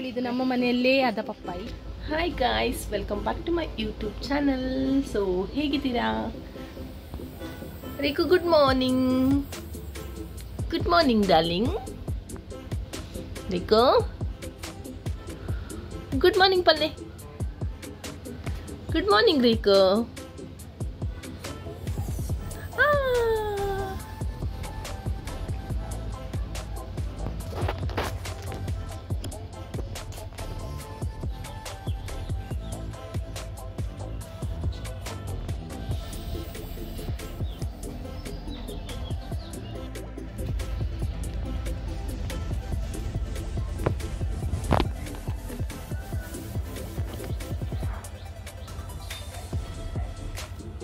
ಇದು ನಮ್ಮ ಮನೆಯಲ್ಲೇ ಆದ ಪಪ್ಪಾಯಿ. Hi guys, welcome back to my YouTube channel. So ಹೇಗಿದ್ದೀರಾ? Rekhu good morning. Good morning darling. Rekhu good morning. ಪಲ್ಲೆ ಗುಡ್ ಮಾರ್ನಿಂಗ್ ರೇಖು.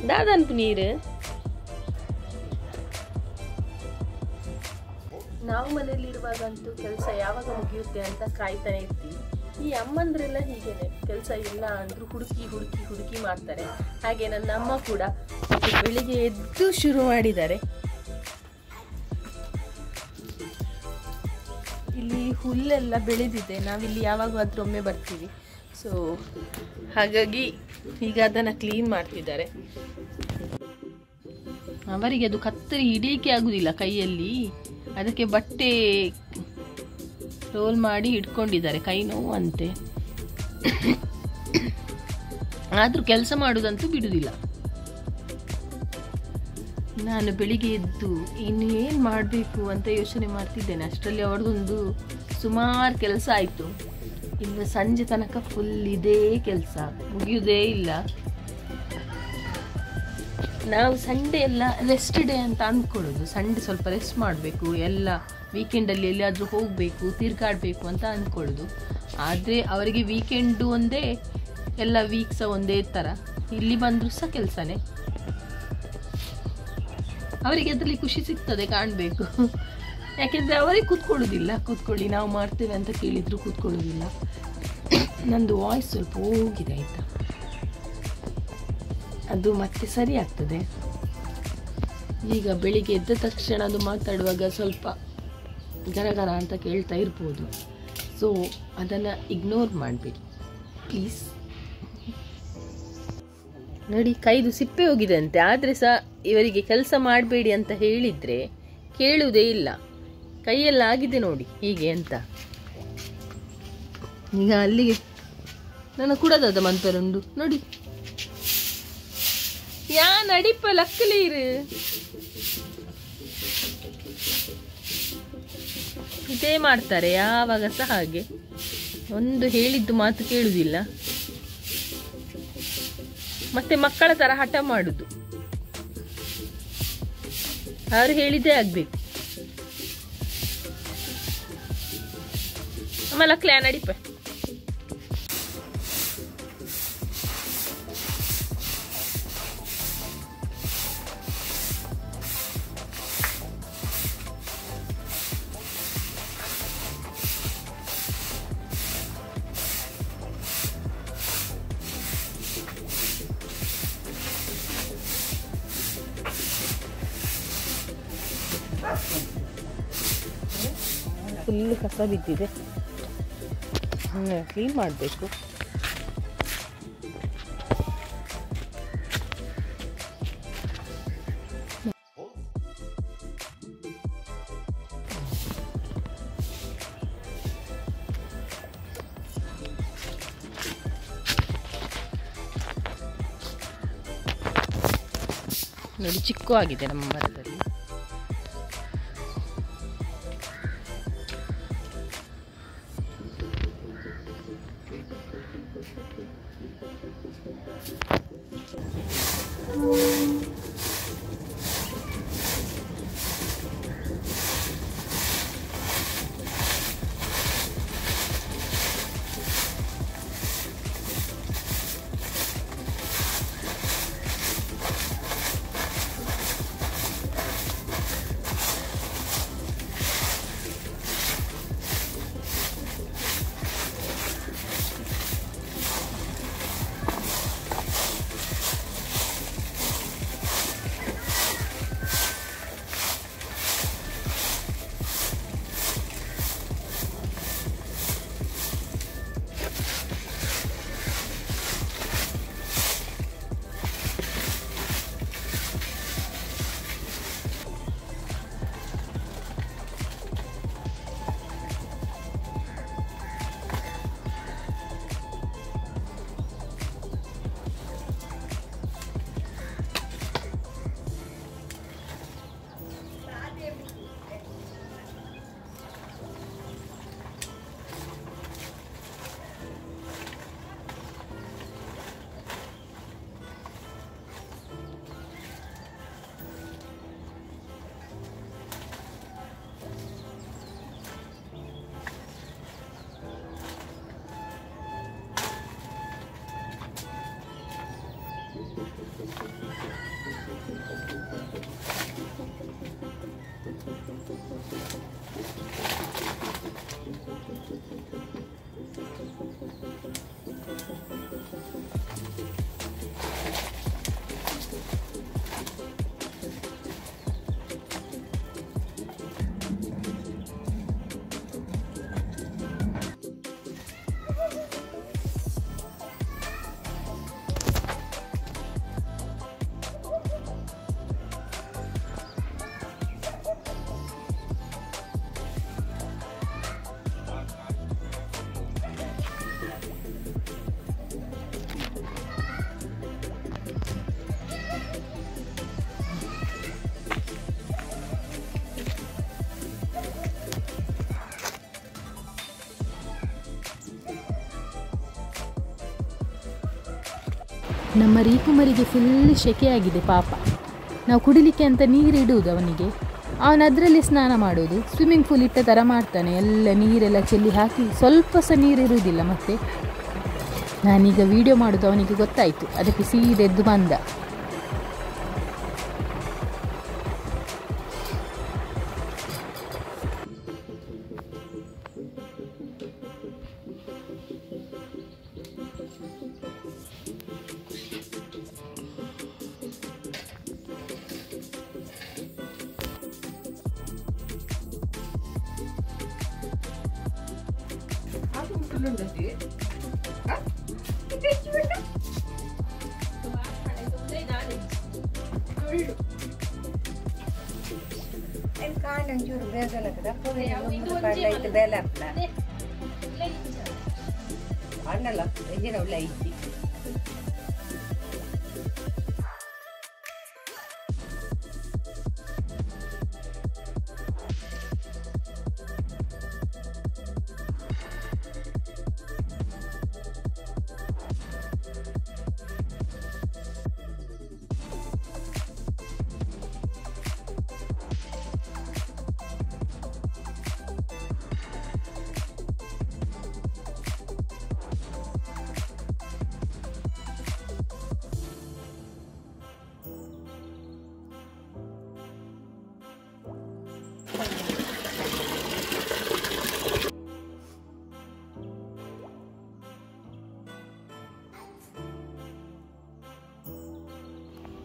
ದಾದನ್ ನೀರು ನಾವು ಮನೆಯಲ್ಲಿರುವಾಗಂತೂ ಕೆಲಸ ಯಾವಾಗ ಮುಗಿಯುತ್ತೆ ಅಂತ ಕಾಯ್ತಾನೆ ಇರ್ತೀವಿ. ಈ ಅಮ್ಮಂದ್ರೆಲ್ಲ ಹೀಗೇನೆ, ಕೆಲಸ ಇಲ್ಲ ಅಂದ್ರೂ ಹುಡುಕಿ ಹುಡುಕಿ ಹುಡುಕಿ ಮಾಡ್ತಾರೆ. ಹಾಗೆ ನನ್ನ ಅಮ್ಮ ಕೂಡ ಬೆಳಿಗ್ಗೆ ಎದ್ದು ಶುರು ಮಾಡಿದ್ದಾರೆ. ಇಲ್ಲಿ ಹುಲ್ಲೆಲ್ಲ ಬೆಳೆದಿದೆ, ನಾವಿಲ್ಲಿ ಯಾವಾಗಾದ್ರೂ ಒಮ್ಮೆ ಬರ್ತೀವಿ. ಸೊ ಹಾಗಾಗಿ ಈಗ ಅದನ್ನು ಕ್ಲೀನ್ ಮಾಡ್ತಿದ್ದಾರೆ. ಅವರಿಗೆ ಅದು ಕತ್ತರಿ ಹಿಡಿಯಲಿಕ್ಕೆ ಆಗುದಿಲ್ಲ ಕೈಯಲ್ಲಿ, ಅದಕ್ಕೆ ಬಟ್ಟೆ ರೋಲ್ ಮಾಡಿ ಇಟ್ಕೊಂಡಿದ್ದಾರೆ, ಕೈ ನೋವು ಅಂತೆ. ಆದ್ರೂ ಕೆಲಸ ಮಾಡುವುದಂತೂ ಬಿಡುವುದಿಲ್ಲ. ನಾನು ಬೆಳಿಗ್ಗೆ ಎದ್ದು ಇನ್ನು ಏನು ಮಾಡಬೇಕು ಅಂತ ಯೋಚನೆ ಮಾಡ್ತಿದ್ದೇನೆ. ಅಷ್ಟರಲ್ಲಿ ಅವ್ರದ್ದೊಂದು ಸುಮಾರು ಕೆಲಸ ಆಯಿತು. ಇನ್ನು ಸಂಜೆ ತನಕ ಫುಲ್ ಇದೇ ಕೆಲಸ, ಮುಗಿಯುವುದೇ ಇಲ್ಲ. ನಾವು ಸಂಡೇ ಎಲ್ಲ ರೆಸ್ಟ್ ಡೇ ಅಂತ ಅಂದ್ಕೊಳ್ಳೋದು. ಸಂಡೇ ಸ್ವಲ್ಪ ರೆಸ್ಟ್ ಮಾಡಬೇಕು, ಎಲ್ಲ ವೀಕೆಂಡಲ್ಲಿ ಎಲ್ಲಿಯಾದರೂ ಹೋಗಬೇಕು, ತಿರ್ಗಾಡಬೇಕು ಅಂತ ಅಂದ್ಕೊಳ್ಳೋದು. ಆದರೆ ಅವರಿಗೆ ವೀಕೆಂಡು ಒಂದೇ, ಎಲ್ಲ ವೀಕ್ ಸಹ ಒಂದೇ ಥರ. ಇಲ್ಲಿ ಬಂದರೂ ಸಹ ಕೆಲಸನೇ. ಅವರಿಗೆ ಅದರಲ್ಲಿ ಖುಷಿ ಸಿಗ್ತದೆ, ಕಾಣಬೇಕು. ಯಾಕೆಂದರೆ ಅವರಿಗೆ ಕೂತ್ಕೊಳ್ಳೋದಿಲ್ಲ. ಕೂತ್ಕೊಳ್ಳಿ ನಾವು ಮಾಡ್ತೇವೆ ಅಂತ ಕೇಳಿದ್ರು ಕೂತ್ಕೊಳ್ಳೋದಿಲ್ಲ. ನಂದು ವಾಯ್ಸ್ ಸ್ವಲ್ಪ ಹೋಗಿದೆ ಆಯಿತಾ, ಅದು ಮತ್ತೆ ಸರಿ ಆಗ್ತದೆ. ಈಗ ಬೆಳಿಗ್ಗೆ ಎದ್ದ ತಕ್ಷಣ ಅದು ಮಾತಾಡುವಾಗ ಸ್ವಲ್ಪ ಗರಗರ ಅಂತ ಕೇಳ್ತಾ ಇರ್ಬೋದು. ಸೊ ಅದನ್ನು ಇಗ್ನೋರ್ ಮಾಡಬೇಡಿ ಪ್ಲೀಸ್. ನೋಡಿ, ಕೈದು ಸಿಪ್ಪೆ ಹೋಗಿದೆ ಅಂತೆ. ಆದರೆ ಸಹ ಇವರಿಗೆ ಕೆಲಸ ಮಾಡಬೇಡಿ ಅಂತ ಹೇಳಿದರೆ ಕೇಳುವುದೇ ಇಲ್ಲ. ಕೈಯೆಲ್ಲ ಆಗಿದೆ ನೋಡಿ ಹೀಗೆ ಅಂತ. ಈಗ ಅಲ್ಲಿಗೆ ನನ್ನ ಕೂಡದಾದ ಮಂತರುಂಡು ನೋಡಿ. ಯಾ ನಡಿಪ ಲಕ್ಕಲೀರು ಇದೇ ಮಾಡ್ತಾರೆ ಯಾವಾಗ ಸಹ ಹಾಗೆ. ಒಂದು ಹೇಳಿದ್ದು ಮಾತು ಕೇಳುವುದಿಲ್ಲ. ಮತ್ತೆ ಮಕ್ಕಳ ತರ ಹಠ ಮಾಡುದು. ಅವರು ಹೇಳಿದ್ದೇ ಆಗ್ಬೇಕು. ಅಮ್ಮ ಲಕ್ಲೆ ನಡಿಪ. ಫುಲ್ ಕಸ ಬಿದ್ದಿದೆ, ಕ್ಲೀನ್ ಮಾಡಬೇಕು. ನೋಡಿ, ಚಿಕ್ಕು ಆಗಿದೆ ನಮ್ಮ ಮರದಲ್ಲಿ. ನಮ್ಮ ರೀಕುಮರಿಗೆ ಫುಲ್ ಸೆಕೆಯಾಗಿದೆ ಪಾಪ. ನಾವು ಕುಡಿಲಿಕ್ಕೆ ಅಂತ ನೀರು ಇಡುವುದು ಅವನಿಗೆ, ಅವನು ಅದರಲ್ಲಿ ಸ್ನಾನ ಮಾಡೋದು. ಸ್ವಿಮ್ಮಿಂಗ್ ಪೂಲ್ ಇಟ್ಟ ಥರ ಮಾಡ್ತಾನೆ, ಎಲ್ಲ ನೀರೆಲ್ಲ ಚೆಲ್ಲಿ ಹಾಕಿ ಸ್ವಲ್ಪ ಸಹ ನೀರು ಇರುವುದಿಲ್ಲ. ಮತ್ತು ನಾನೀಗ ವಿಡಿಯೋ ಮಾಡೋದು ಅವನಿಗೆ ಗೊತ್ತಾಯಿತು, ಅದಕ್ಕೆ ಸೀದೆದ್ದು ಬಂದ.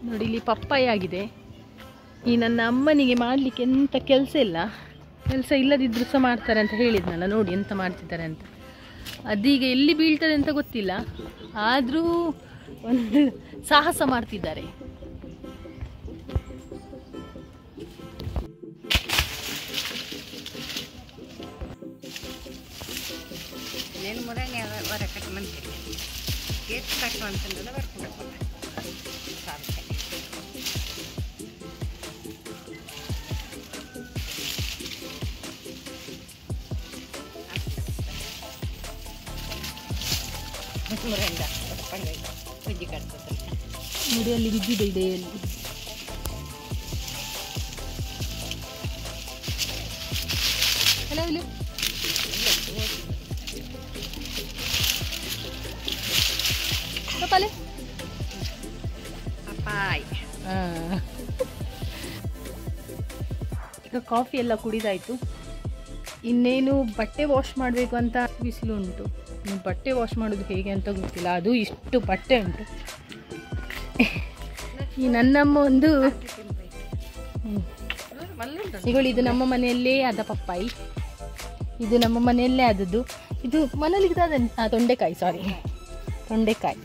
ನೋಡಿ, ಇಲ್ಲಿ ಪಪ್ಪಾಯ ಆಗಿದೆ. ಈ ನನ್ನ ಅಮ್ಮನಿಗೆ ಮಾಡಲಿಕ್ಕೆ ಎಂಥ ಕೆಲಸ ಇಲ್ಲ, ಕೆಲಸ ಇಲ್ಲದಿದ್ದರೂ ಸಹ ಮಾಡ್ತಾರೆ ಅಂತ ಹೇಳಿದ್ನಲ್ಲ. ನೋಡಿ ಎಂತ ಮಾಡ್ತಿದ್ದಾರೆ ಅಂತ. ಅದೀಗ ಎಲ್ಲಿ ಬೀಳ್ತದೆ ಅಂತ ಗೊತ್ತಿಲ್ಲ, ಆದರೂ ಒಂದು ಸಾಹಸ ಮಾಡ್ತಿದ್ದಾರೆ. ಮುಡಿಯಲ್ಲಿ ಬಿದ್ದಿದೆ ಇದೆಯಲ್ಲಿ. ಈಗ ಕಾಫಿ ಎಲ್ಲ ಕುಡಿದಾಯ್ತು. ಇನ್ನೇನು ಬಟ್ಟೆ ವಾಶ್ ಮಾಡಬೇಕು ಅಂತ ಬಿಸಿಲು ಉಂಟು. ಬಟ್ಟೆ ವಾಶ್ ಮಾಡೋದು ಹೇಗೆ ಅಂತ ಗೊತ್ತಿಲ್ಲ, ಅದು ಇಷ್ಟು ಬಟ್ಟೆ ಉಂಟು. ಈ ನನ್ನಮ್ಮ ಒಂದು ಇಗಳು, ಇದು ನಮ್ಮ ಮನೆಯಲ್ಲೇ ಆದ ಪಪ್ಪಾಯಿ, ಇದು ನಮ್ಮ ಮನೆಯಲ್ಲೇ ಆದದ್ದು. ಇದು ಮನೇಲಿ ತೊಂಡೆಕಾಯಿ, ಸಾರಿ ತೊಂಡೆಕಾಯಿ.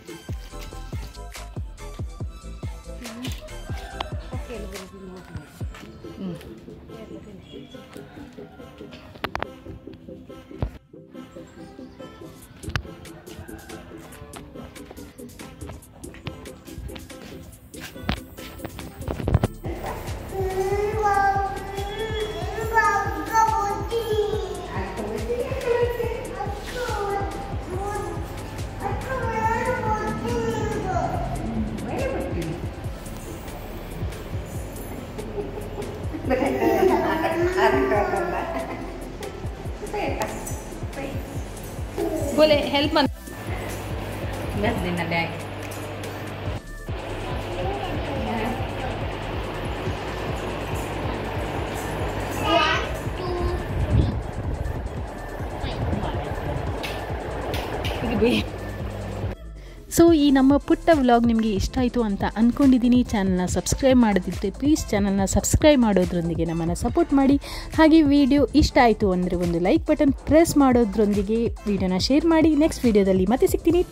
बोले हेल्प मन बस देना बैग ಅವರಿಗೆ ಸೊ ಈ ನಮ್ಮ ಪುಟ್ಟ ವ್ಲಾಗ್ ನಿಮಗೆ ಇಷ್ಟ ಆಯಿತು ಅಂತ ಅಂದ್ಕೊಂಡಿದ್ದೀನಿ. ಚಾನಲ್ನ ಸಬ್ಸ್ಕ್ರೈಬ್ ಮಾಡದಿದ್ದರೆ ಪ್ಲೀಸ್ ಚಾನಲ್ನ ಸಬ್ಸ್ಕ್ರೈಬ್ ಮಾಡೋದ್ರೊಂದಿಗೆ ನಮ್ಮನ್ನು ಸಪೋರ್ಟ್ ಮಾಡಿ. ಹಾಗೆ ವಿಡಿಯೋ ಇಷ್ಟ ಆಯಿತು ಅಂದರೆ ಒಂದು ಲೈಕ್ ಬಟನ್ ಪ್ರೆಸ್ ಮಾಡೋದ್ರೊಂದಿಗೆ ವಿಡಿಯೋನ ಶೇರ್ ಮಾಡಿ. ನೆಕ್ಸ್ಟ್ ವಿಡಿಯೋದಲ್ಲಿ ಮತ್ತೆ ಸಿಗ್ತೀನಿ.